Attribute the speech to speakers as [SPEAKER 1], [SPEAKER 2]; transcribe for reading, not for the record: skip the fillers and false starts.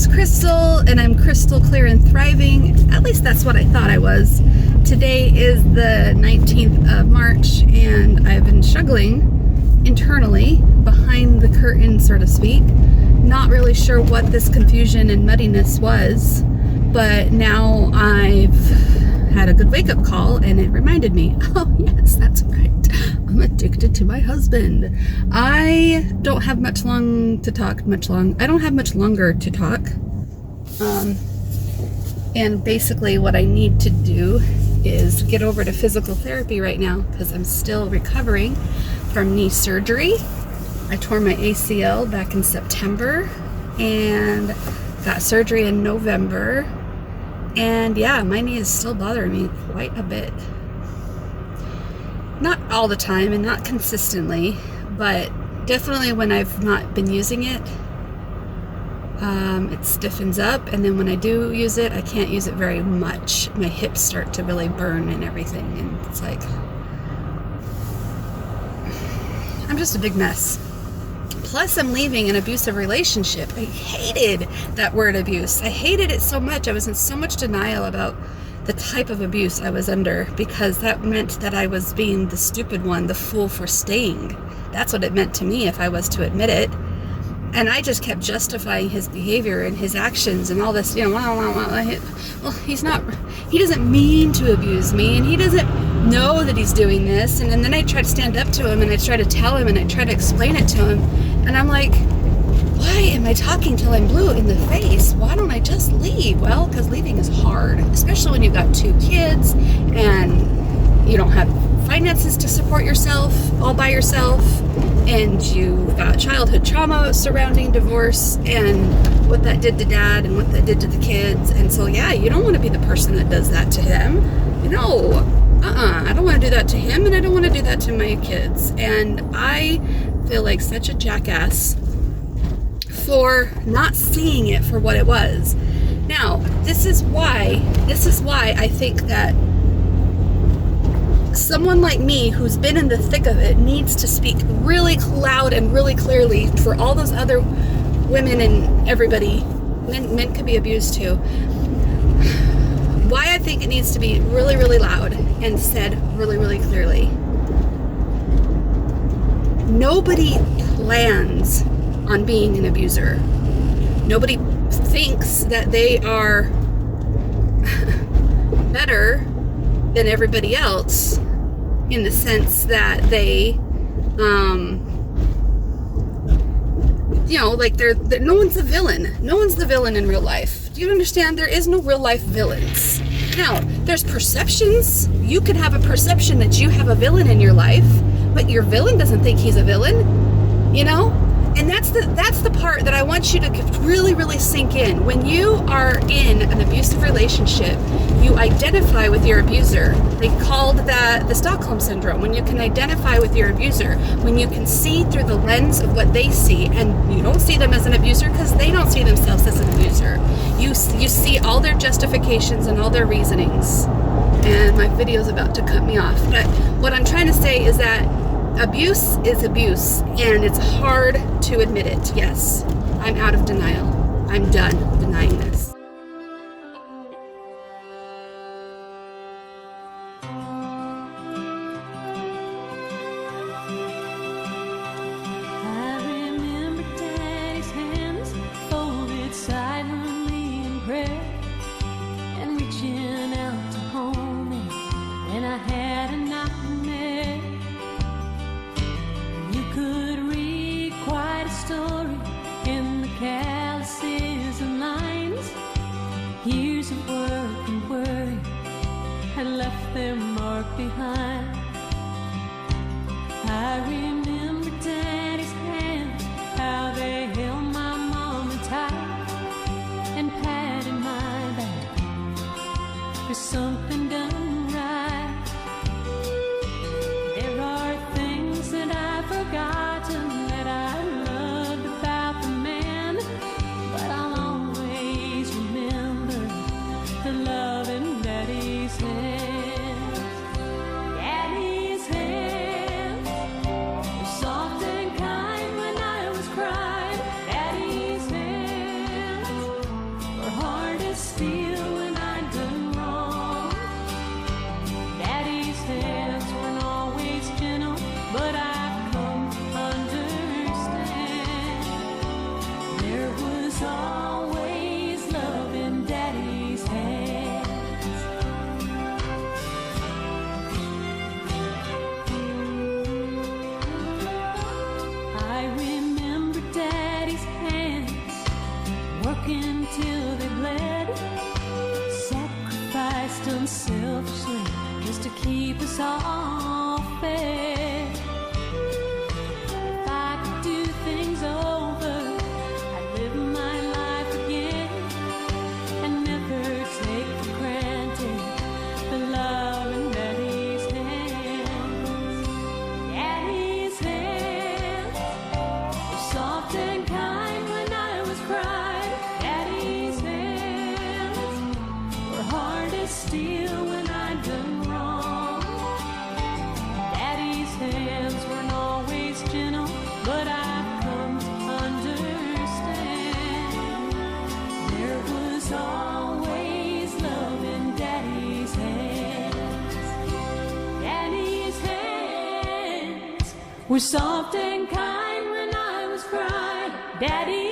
[SPEAKER 1] is Crystal, and I'm crystal clear and thriving. At least that's what I thought I was. Today is the 19th of March, and I've been struggling internally, behind the curtain, so to speak. Not really sure what this confusion and muddiness was, but now I've had a good wake-up call, and it reminded me, oh yes, that's right, I'm addicted to my husband. I don't have much longer to talk. And basically what I need to do is get over to physical therapy right now, because I'm still recovering from knee surgery. I tore my ACL back in September and got surgery in November. And yeah, my knee is still bothering me quite a bit. Not all the time and not consistently, but definitely when I've not been using it, it stiffens up, and then when I do use it, I can't use it very much. My hips start to really burn and everything, and it's like, I'm just a big mess. Plus, I'm leaving an abusive relationship. I hated that word abuse. I hated it so much. I was in so much denial about the type of abuse I was under, because that meant that I was being the stupid one, the fool for staying. That's what it meant to me if I was to admit it. And I just kept justifying his behavior and his actions and all this, well, he doesn't mean to abuse me, and he doesn't know that he's doing this. And then I try to stand up to him, and I try to tell him, and I try to explain it to him. And I'm like, why am I talking till I'm blue in the face? Why don't I just leave? Well, because leaving is hard, especially when you've got 2 kids and you don't have finances to support yourself all by yourself, and you've got childhood trauma surrounding divorce and what that did to dad and what that did to the kids. And so yeah, you don't want to be the person that does that to him. I don't want to do that to him, and I don't want to do that to my kids. And I feel like such a jackass for not seeing it for what it was. Now, this is why I think that someone like me who's been in the thick of it needs to speak really loud and really clearly for all those other women and everybody. Men could be abused too. Why I think it needs to be really, really loud and said really, really clearly. Nobody plans on being an abuser. Nobody thinks that they are better than everybody else, in the sense that they, they're no one's the villain. No one's the villain in real life. Do you understand? There is no real life villains. Now, there's perceptions. You could have a perception that you have a villain in your life, but your villain doesn't think he's a villain, And that's the part that I want you to really, really sink in. When you are in an abusive relationship, you identify with your abuser. They called that the Stockholm Syndrome. When you can identify with your abuser, when you can see through the lens of what they see, and you don't see them as an abuser because they don't see themselves as an abuser. You see all their justifications and all their reasonings. And my video's about to cut me off. But what I'm trying to say is that abuse is abuse, and it's hard to admit it. Yes, I'm out of denial. I'm done denying this.
[SPEAKER 2] I remember Daddy's hands folded silently in prayer, and reaching out to hold me, and I had a nightmare. You could read quite a story in the calluses and lines. Years of work and worry had left their mark behind. I remember Daddy's hands, how they held my mama tight and patted my back for something done right. There are things that I've forgotten that I loved about the man, but I'll always remember the love in Daddy's hands. Daddy's hands were soft to keep us all fed. If I could do things over, I'd live my life again and never take for granted the love in Daddy's hands. Daddy's hands were soft and kind when I was crying. Daddy's hands were hard as steel when I'd done wrong. Daddy's hands weren't always gentle, but I've come to understand there was always love in Daddy's hands. Daddy's hands were soft and kind when I was crying. Daddy